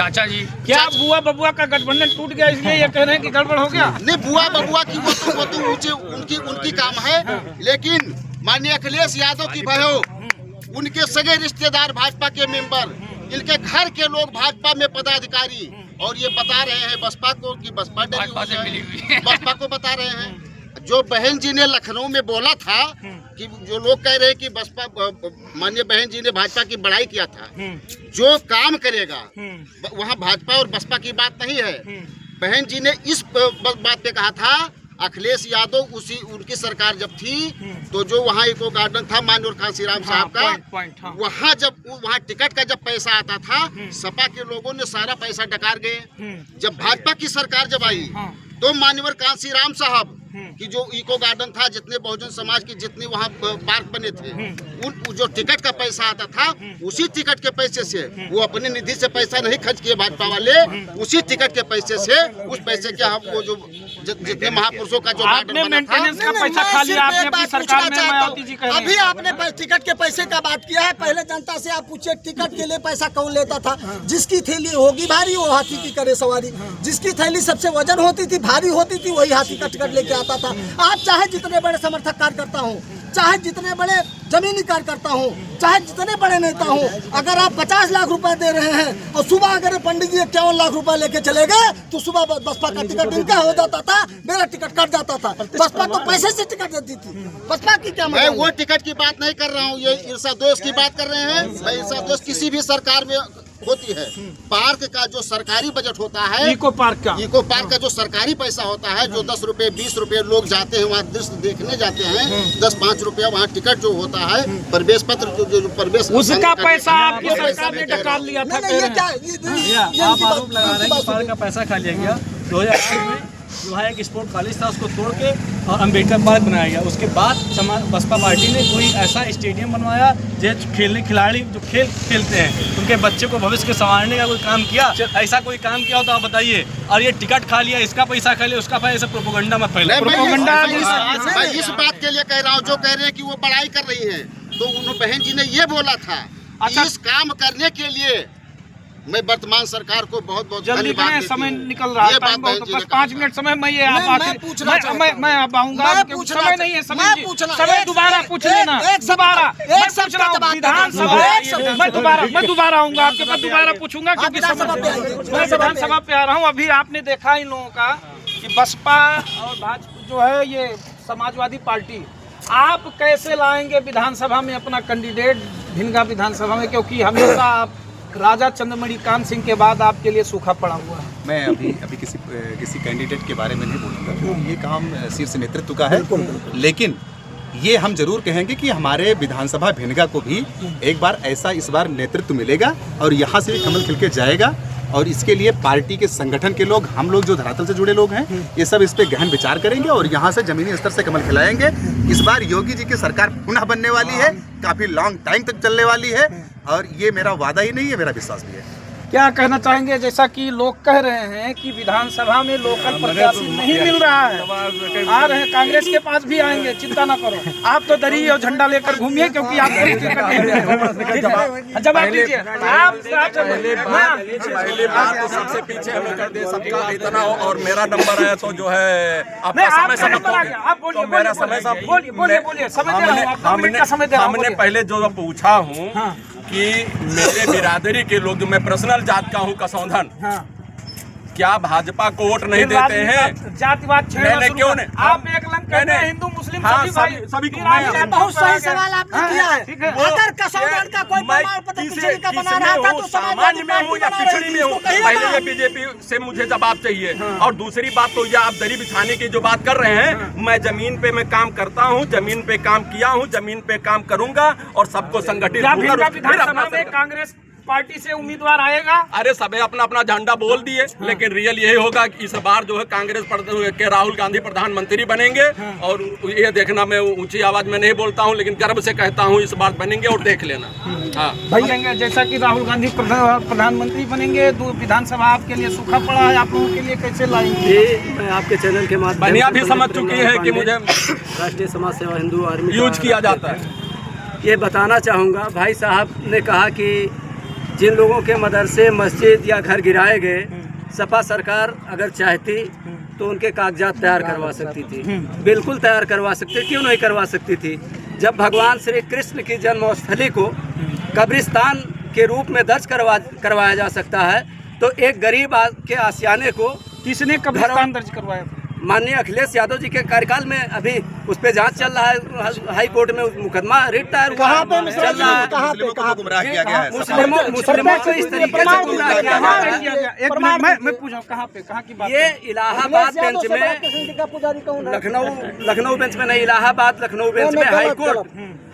चाचा जी। क्या बुआ बबुआ का गठबंधन टूट गया इसलिए ये कह रहे हैं कि गड़बड़ हो गया? नहीं, बुआ बबुआ की वो तो ऊंचे उनकी काम है, लेकिन माननीय अखिलेश यादव की बहू, उनके सगे रिश्तेदार भाजपा के मेंबर, इनके घर के लोग भाजपा में पदाधिकारी, और ये बता रहे हैं बसपा को कि बसपा डरी हुई है। बसपा को बता रहे हैं। जो बहन जी ने लखनऊ में बोला था कि जो लोग कह रहे हैं कि बसपा, माननीय बहन जी ने भाजपा की बड़ाई किया था, जो काम करेगा वहाँ भाजपा और बसपा की बात नहीं है। बहन जी ने इस बात पे कहा था, अखिलेश यादव उनकी सरकार जब थी तो जो वहाँ इको गार्डन था माननीय कांशीराम साहब का, वहाँ वहाँ टिकट का जब पैसा आता था, सपा के लोगों ने सारा पैसा डकार गए। जब भाजपा की सरकार जब आई तो माननीय कांशीराम साहब कि जो इको गार्डन था, जितने बहुजन समाज की जितने वहाँ पार्क बने थे, उन जो टिकट का पैसा आता था, उसी टिकट के पैसे से, वो अपने निधि से पैसा नहीं खर्च किए भाजपा वाले, उसी टिकट के पैसे से, उस पैसे के हम वो जो जितने महापुरुषों का जो गार्डन बना था, पैसा खा लिया आपने अपनी सरकार में। मायावती जी कह रही हैं। अभी आपने टिकट के पैसे का बात किया है, पहले जनता से आप पूछिए टिकट के लिए पैसा कौन लेता था? जिसकी थैली होगी भारी वो हाथी की करे सवारी, जिसकी थैली सबसे वजन होती थी, भारी होती थी, वही हाथी का टिकट लेके आता था। आप चाहे जितने बड़े समर्थक कार्यकर्ता हो, चाहे जितने बड़े जमीनी कार्यकर्ता हो, चाहे जितने बड़े नेता हो, अगर आप 50 लाख रुपए दे रहे हैं और सुबह अगर पंडित जी 51 लाख रुपए लेके चले गए तो सुबह बसपा का टिकट इनका हो जाता था, मेरा टिकट कट जाता था। बसपा तो पैसे से टिकट देती थी। बसपा की क्या मैं वो टिकट की बात नहीं कर रहा हूँ, ये ईर्षाद्वेष की बात कर रहे हैं। मैं ईर्षाद्वेष किसी भी सरकार में होती है। पार्क का जो सरकारी बजट होता है, इको पार्क का जो सरकारी पैसा होता है, जो 10 रुपए 20 रुपए लोग जाते हैं वहाँ दृश्य देखने जाते हैं, 10-5 रुपया वहाँ टिकट जो होता है, प्रवेश पत्र जो प्रवेश, उसका पैसा आपकी सरकार ने डकार लिया था। आप आरोप लगा रहे हैं कि पार्क का पैसा खा लिया गया। 2008 में वहाँ एक स्पोर्ट कॉलेज था, उसको तोड़ के और अम्बेडकर पार्क बनाया गया। उसके बाद बसपा पार्टी ने कोई ऐसा स्टेडियम बनवाया जो खिलाड़ी जो खेल खेलते हैं उनके बच्चे को भविष्य के संवारने का कोई काम किया? ऐसा कोई काम किया हो तो आप बताइए। और ये टिकट खा लिया, इसका पैसा खा लिया, उसका पैसा, प्रोपोगंडा मत फैलाइए। मैं इस बात के लिए कह रहा हूँ, जो कह रहे हैं कि वो बड़ाई कर रही है, तो उन बहन जी ने ये बोला था कि इस काम करने के लिए मैं वर्तमान सरकार को बहुत बहुत जल्दी करें, समय निकल रहा है, बस 5 मिनट समय। मैं ये मैं अब आऊंगा, समय नहीं है, समय दोबारा पूछ लेना, दोबारा विधानसभा मैं दोबारा आऊंगा आपके पास, दोबारा पूछूंगा, क्योंकि मैं विधानसभा पे आ रहा हूँ। अभी आपने देखा इन लोगों का कि बसपा और भाजपा जो है ये समाजवादी पार्टी, आप कैसे लाएंगे विधानसभा में अपना कैंडिडेट भिनगा विधानसभा में, क्योंकि हमेशा आप राजा चंद्रमणि कांत सिंह के बाद आपके लिए सूखा पड़ा हुआ है। मैं अभी किसी कैंडिडेट के बारे में नहीं बोलूँगा, क्योंकि ये काम शीर्ष नेतृत्व का है। लेकिन ये हम जरूर कहेंगे कि हमारे विधानसभा भिनगा को भी एक बार ऐसा इस बार नेतृत्व मिलेगा और यहाँ से कमल खिल के जाएगा। और इसके लिए पार्टी के संगठन के लोग, हम लोग जो धरातल से जुड़े लोग हैं, ये सब इस पे गहन विचार करेंगे और यहाँ से जमीनी स्तर से कमल खिलाएंगे। इस बार योगी जी की सरकार पुनः बनने वाली है, काफी लॉन्ग टाइम तक चलने वाली है, और ये मेरा वादा ही नहीं है, मेरा विश्वास भी है। क्या कहना चाहेंगे? जैसा कि लोग कह रहे हैं कि विधानसभा में लोकल प्रत्याशी नहीं मिल रहा है, आ रहे हैं, कांग्रेस के पास भी आएंगे, चिंता ना करो। आप तो दरी और झंडा लेकर घूमिए, क्योंकि आप जवाब दीजिए। पहली बात तो सबसे पीछे हमें कर दे, सबका इतना हो और मेरा नंबर है तो जो है आपका समय हमने पहले जो पूछा हूँ कि मेरे बिरादरी के लोग, जो मैं पर्सनल जात का हूँ कसौंधन, क्या भाजपा को वोट नहीं देते हैं? जातिवाद मैंने क्यों नहीं? आप एक लंग कहते हैं हिंदू मुस्लिम सभी बहुत सही सवाल आपने किया है। अगर कसौंधन का कोई प्रमाण पत्र किसी का बना रहा था तो सामान्य में हूँ या पिछड़ी में हूँ, पहले ये बीजेपी से मुझे जवाब चाहिए। और दूसरी बात तो ये आप दरी बिछाने की जो बात कर रहे हैं, मैं जमीन पे मैं काम करता हूँ, जमीन पे काम किया हूँ, जमीन पे काम करूंगा और सबको संगठित कांग्रेस पार्टी से उम्मीदवार आएगा। अरे सबे अपना अपना झंडा बोल दिए, लेकिन रियल यही होगा कि इस बार जो है कांग्रेस के राहुल गांधी प्रधानमंत्री बनेंगे। और ये देखना, मैं ऊंची आवाज में नहीं बोलता हूं, लेकिन गर्व से कहता हूं इस बार बनेंगे और देख लेना। हाँ बनेंगे, जैसा कि राहुल गांधी प्रधानमंत्री बनेंगे। विधानसभा आपके लिए सूखा पड़ा है, आप लोगों के लिए कैसे लाएंगे? मैं आपके चैनल के माध्यम बनिया भी समझ चुकी है कि मुझे राष्ट्रीय समाज सेवा हिंदू आर्मी यूज किया जाता है। ये बताना चाहूँगा, भाई साहब ने कहा कि जिन लोगों के मदरसे, मस्जिद या घर गिराए गए, सपा सरकार अगर चाहती तो उनके कागजात तैयार करवा सकती थी, बिल्कुल तैयार करवा सकती थी। क्यों नहीं करवा सकती थी? जब भगवान श्री कृष्ण की जन्मस्थली को कब्रिस्तान के रूप में दर्ज करवाया जा सकता है, तो एक गरीब के आशियाने को किसने कब्रिस्तान दर्ज करवाया? माननीय अखिलेश यादव जी के कार्यकाल में अभी उस पे जांच चल रहा है, हाई कोर्ट में मुकदमा रिट दायर हुआ चल रहा है। गुमराह किया गया है। मुस्लिमों को इस तरीके से गुमराह किया गया है। एक मिनट मैं पूछा कहाँ पे, कहाँ की बात? ये इलाहाबाद बेंच में, लखनऊ बेंच में नहीं, इलाहाबाद लखनऊ बेंच में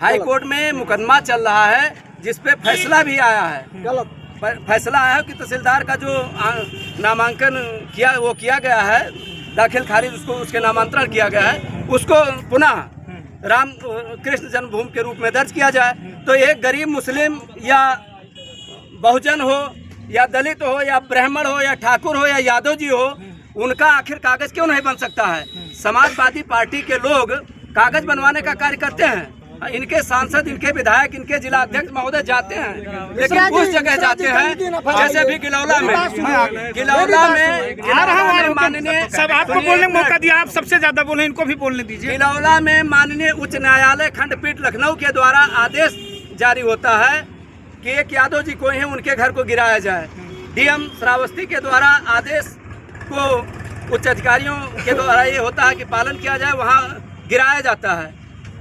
हाई कोर्ट में मुकदमा चल रहा है, जिसपे फैसला भी आया है। फैसला आया है कि तहसीलदार का जो नामांकन किया गया है, दाखिल खारिज उसके नामांतरण किया गया है, उसको पुनः राम कृष्ण जन्मभूमि के रूप में दर्ज किया जाए। तो एक गरीब मुस्लिम या बहुजन हो या दलित हो या ब्राह्मण हो या ठाकुर हो या यादव जी हो, उनका आखिर कागज क्यों नहीं बन सकता है? समाजवादी पार्टी के लोग कागज बनवाने का कार्य करते हैं। इनके सांसद, इनके विधायक, इनके जिला अध्यक्ष महोदय जाते हैं, लेकिन उस जगह जाते हैं जैसे भी गिलौला में माननीय, सब आपको बोलने का मौका दिया, आप सबसे ज्यादा बोले, इनको भी बोलने दीजिए। गिलौला में माननीय उच्च न्यायालय खंडपीठ लखनऊ के द्वारा आदेश जारी होता है कि एक यादव जी कोई है, उनके घर को गिराया जाए। डीएम श्रावस्ती के द्वारा आदेश को उच्च अधिकारियों के द्वारा ये होता है कि पालन किया जाए, वहाँ गिराया जाता है।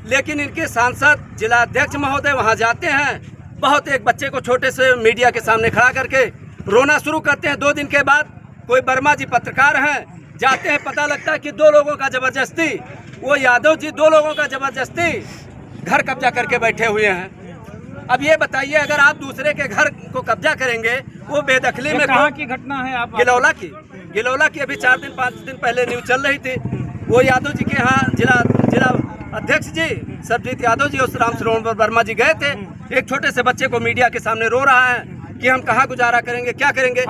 लेकिन इनके सांसद, जिला अध्यक्ष महोदय वहाँ जाते हैं, बहुत एक बच्चे को छोटे से मीडिया के सामने खड़ा करके रोना शुरू करते हैं। 2 दिन के बाद कोई वर्मा जी पत्रकार हैं, जाते हैं, पता लगता है कि 2 लोगों का जबरदस्ती, वो यादव जी 2 लोगों का जबरदस्ती घर कब्जा करके बैठे हुए हैं। अब ये बताइए, अगर आप दूसरे के घर को कब्जा करेंगे, वो बेदखली में, कहाँ की घटना है? आप गिलौला की अभी 4 दिन 5 दिन पहले न्यूज चल रही थी। वो यादव जी के यहाँ जिला अध्यक्ष जी सरबजीत यादव जी और राम श्रवण वर्मा जी गए थे। एक छोटे से बच्चे को मीडिया के सामने रो रहा है कि हम कहाँ गुजारा करेंगे, क्या करेंगे।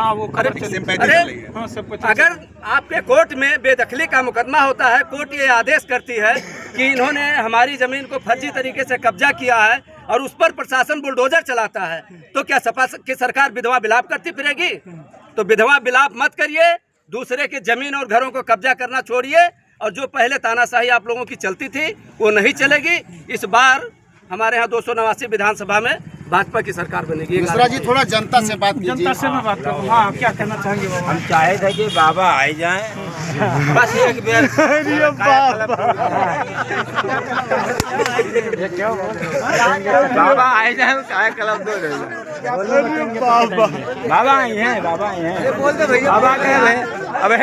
अगर आपके कोर्ट में बेदखली का मुकदमा होता है, कोर्ट ये आदेश करती है कि इन्होंने हमारी जमीन को फर्जी तरीके से कब्जा किया है और उस पर प्रशासन बुलडोजर चलाता है, तो क्या सपा की सरकार विधवा विलाप करती फिरेगी? तो विधवा विलाप मत करिए, दूसरे की जमीन और घरों को कब्जा करना छोड़िए, और जो पहले तानाशाही आप लोगों की चलती थी वो नहीं चलेगी। इस बार हमारे यहाँ 289 विधानसभा में भाजपा की सरकार बनेगी। मिश्रा जी, थोड़ा जनता से बात कीजिए। जनता से मैं बात करूँ। हाँ, क्या कहना चाहेंगे बाबा? हम चाहे थे कि बाबा आए जाएं, बस एक बेर बाबा आए जाए, काय क्लब दो बाबा आई हैं, बाबा आई हैं, बोल दे भैया, बाबा कह रहे हैं। अबे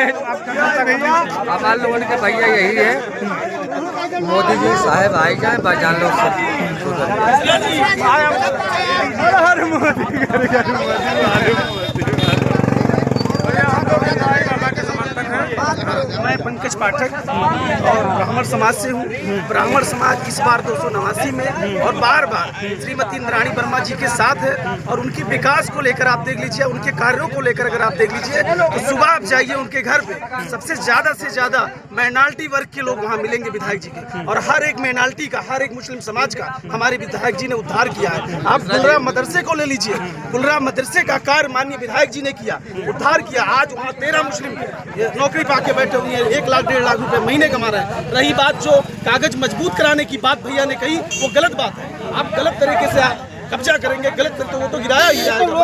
हमारे लोगों के भैया यही है, मोदी जी साहब आए जाए, बाजार लोग मैं पंकज पाठक और ब्राह्मण समाज से हूँ। ब्राह्मण समाज इस बार 289 में और बार बार श्रीमती इंद्राणी वर्मा जी के साथ है, और उनके विकास को लेकर आप देख लीजिए, उनके कार्यों को लेकर अगर आप देख लीजिए तो सुबह आप जाइए उनके घर पे, सबसे ज्यादा माइनॉरिटी वर्ग के लोग वहाँ मिलेंगे विधायक जी के, और हर एक माइनॉरिटी का, हर एक मुस्लिम समाज का हमारे विधायक जी ने उद्धार किया है। आप गुलरा मदरसे को ले लीजिए, गुलरा मदरसे का कार्य माननीय विधायक जी ने किया, उद्धार किया। आज वहाँ 13 मुस्लिम नौकरी पाके बैठे हुए हैं, 1 लाख 1.5 लाख रुपए महीने कमा रहे हैं। रही बात जो कागज मजबूत कराने की बात भैया ने कही, वो गलत बात है। आप गलत तरीके से कब्जा करेंगे, गलत तो वो तो गिराया ही जाएगा।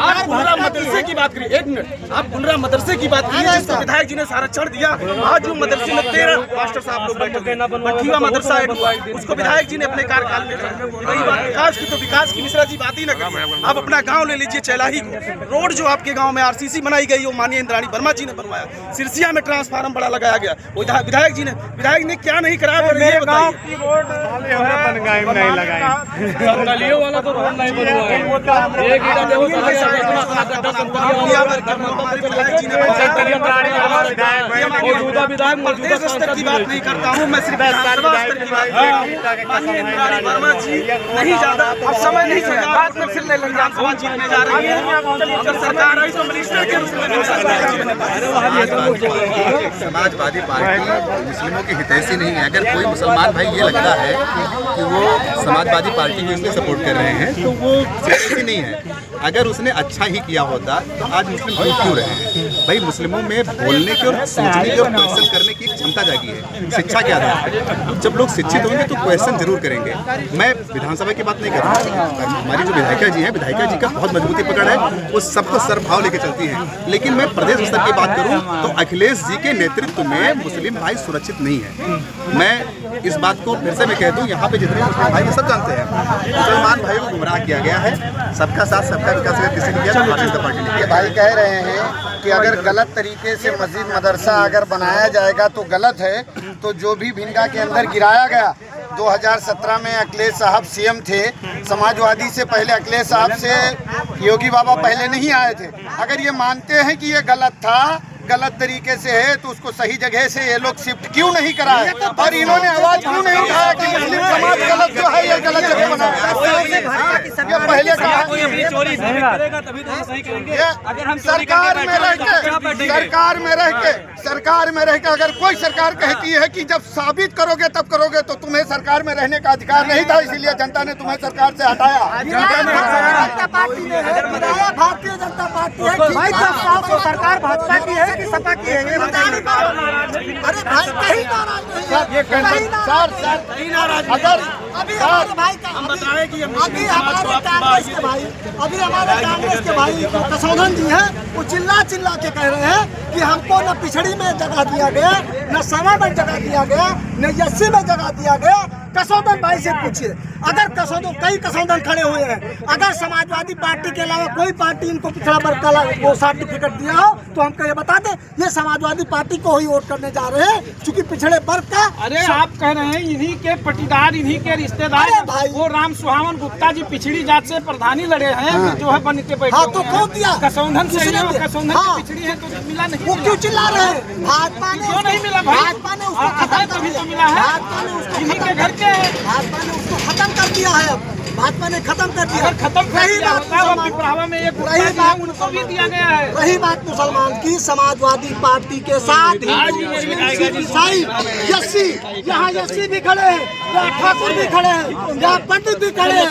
आप गुलरा मदरसे की बात करिए, 1 मिनट, आप गुलरा मदरसे की बात करिए जिसको विधायक जी ने सारा चढ़ दिया। आज वो मदरसे में 13 मास्टर साहब लोग बैठे हुए, मठीवा मदरसा है, उसको विधायक जी ने अपने कार्यकाल में। रही बात विकास की, तो विकास की मिश्रा जी बात ही न करें। आप अपना गाँव ले लीजिए, चैलाही रोड जो आपके गाँव में RCC बनाई गई, वो माननीय इंद्राणी वर्मा जी ने बनवाया। सिरसिया में ट्रांसफार्मर बड़ा लगाया गया, वो विधायक जी ने क्या नहीं कराया? गलियों वाला तो रोड नहीं बनवा है, प्रदेश स्तर की बात नहीं करता हूँ, मैं सिर्फ विधानसभा स्तर की बात माननीय इंद्राणी वर्मा जी नहीं ज्यादा अब समय नहीं है, बाद में फिर विधानसभा जीतने जा रही है। अगर सरकार आई तो मिनिस्टर के रूप में समाजवादी पार्टी मुस्लिमों की हितैषी नहीं है। अगर कोई मुसलमान भाई ये लगता है कि वो समाजवादी पार्टी को इसलिए सपोर्ट कर रहे हैं तो वो हितैषी नहीं है। अगर उसने अच्छा ही किया होता तो आज मुस्लिम क्यों रहे हैं? भाई मुस्लिमों में बोलने की और सोचने की और क्वेश्चन करने की क्षमता जागी है शिक्षा के आधार पर। जब लोग शिक्षित होंगे तो क्वेश्चन जरूर करेंगे। मैं विधानसभा की बात नहीं कर रहा हूँ, हमारी जो विधायिका जी हैं, विधायिका जी का बहुत मजबूती पकड़ है, वो सबको सर्वभाव लेके चलती हैं। लेकिन मैं प्रदेश स्तर की बात करूँ तो अखिलेश जी के नेतृत्व में मुस्लिम भाई सुरक्षित नहीं है। मैं इस बात को फिर से मैं कह दूँ, यहाँ पे जितने मुस्लिम भाई सब जानते हैं मुसलमान भाई को गुमराह किया गया है। सबका साथ सबका विकास अगर किसी ने किया तो भारतीय जनता पार्टी ने किया। भाई कह रहे हैं कि अगर गलत तरीके से मस्जिद मदरसा अगर बनाया जाएगा तो गलत है। तो जो भी भिनगा के अंदर गिराया गया 2017 में अखिलेश साहब सीएम थे, समाजवादी से पहले अखिलेश साहब से योगी बाबा पहले नहीं आए थे। अगर ये मानते हैं कि ये गलत था, गलत तरीके से है, तो उसको सही जगह से ये लोग शिफ्ट क्यों नहीं कराए और इन्होंने आवाज क्यों नहीं उठाया कि मुस्लिम समाज गलत जो है ये गलत जगह बनाया। पहले सरकार में रह के अगर कोई सरकार कहती है कि जब साबित करोगे तब करोगे, तो तुम्हें सरकार में रहने का अधिकार नहीं था, इसलिए जनता ने तुम्हें सरकार से हटाया। भारतीय जनता पार्टी है भाई, सरकार भाजपा की है कि सपा की है? अरे भाई कहीं नाराज नहीं है, अगर अभी हमारे भाई का अभी हमारे कांग्रेस के भाई कसौधन जी हैं, वो चिल्ला के कह रहे हैं कि हमको न पिछड़ी में जगह दिया गया, न सभा में जगह दिया गया, न एससी में जगह दिया गया। कसौधन भाई से पूछिए, अगर कई कसौधन खड़े हुए हैं, अगर समाजवादी पार्टी के अलावा कोई पार्टी इनको पिछड़ा वर्ग का वो सर्टिफिकेट दिया हो तो हमको ये बता दें, ये समाजवादी पार्टी को ही वोट करने जा रहे हैं क्योंकि पिछड़े वर्ग का। अरे आप कह रहे हैं इन्हीं के पटीदार, इन्हीं के रिश्तेदार भाई, वो राम सुहावन गुप्ता जी पिछड़ी जात से प्रधानी लड़े हैं, जो है बनते बैठे। हाँ तो कौन दिया? कसौधन से कसौधन पिछड़ी है तो मिला नहीं। वो क्यों चिल्ला रहे हैं? भाजपा ने क्यों नहीं मिला? भाजपा ने उसको खत्म कर दिया, मिला है, इन्हीं के घर के है। भाजपा ने उसको खत्म कर दिया है, अब भाजपा ने खत्म कर दिया। अगर खत्म रही बात में एक रही बात उनको भी दिया गया है। रही बात मुसलमान की, समाजवादी पार्टी के साथ ईसाई एससी, यहाँ एससी भी खड़े हैं, यहाँ ठाकुर भी खड़े हैं, यहाँ पंडित भी खड़े हैं।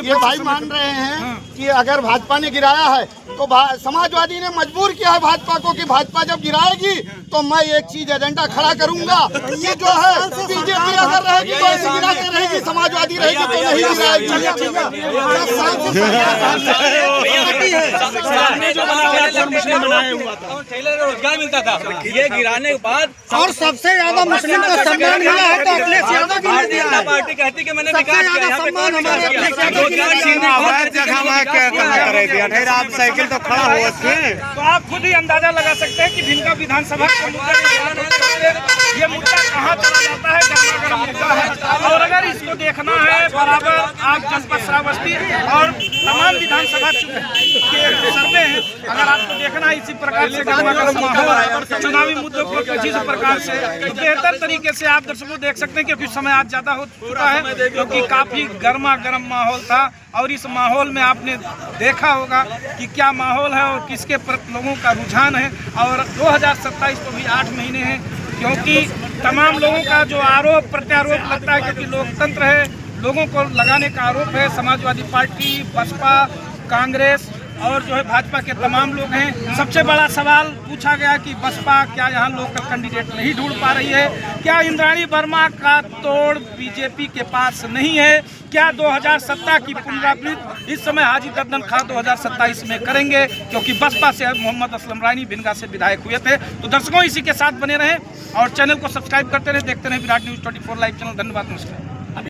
ये भाई मान रहे हैं कि अगर भाजपा ने गिराया है तो समाजवादी ने मजबूर किया है भाजपा को कि भाजपा जब गिराएगी तो मैं एक चीज एजेंडा खड़ा करूंगा, ये जो है बीजेपी अगर रहेगी तो ऐसे गिराते रहेगी, समाजवादी रहेगी तो नहीं गिराएगी। रोजगार मिलता था, ये गिराने के बाद और सबसे ज्यादा मुस्लिम को सम्मान मिला है तो अखिलेश यादव भी ने दिया है। पार्टी कहती कि मैंने विकास किया, यहाँ पे कौन विकास किया? आप साइकिल तो खड़ा हुआ तो आप खुद ही अंदाजा लगा सकते हैं कि भिनगा विधानसभा का मुद्दा ये मुद्दा कहाँ चला जाता है, गरमागरम मुद्दा है। और अगर इसको देखना है बराबर आप जनपद श्रावस्ती और तमाम विधानसभा के सर्वे हैं, अगर आपको देखना है इसी प्रकार से गरमागरम माहौल चुनावी मुद्दों को जिस प्रकार से बेहतर तरीके से आप दर्शकों देख सकते हैं, क्योंकि समय आज ज्यादा हो चुका है, क्योंकि काफी गर्मा गर्म माहौल था। और इस माहौल में आपने देखा होगा कि क्या माहौल है और किसके प्रति लोगों का रुझान है। और 2027 तो भी 8 महीने हैं, क्योंकि तमाम लोगों का जो आरोप प्रत्यारोप लगता है, क्योंकि लोकतंत्र है, लोगों को लगाने का आरोप है। समाजवादी पार्टी, बसपा, कांग्रेस और जो है भाजपा के तमाम लोग हैं। सबसे बड़ा सवाल पूछा गया कि बसपा क्या यहाँ लोकल कैंडिडेट नहीं ढूंढ पा रही है? क्या इंद्राणी वर्मा का तोड़ बीजेपी के पास नहीं है? क्या 2017 की पुनरावृत्ति इस समय हाजी दद्दन खां 2027 में करेंगे? क्योंकि बसपा से मोहम्मद असलम रानी भिनगा से विधायक हुए थे। तो दर्शकों इसी के साथ बने रहें और चैनल को सब्सक्राइब करते रहें, देखते रहें विराट न्यूज़ 24 लाइव चैनल। धन्यवाद, नमस्कार।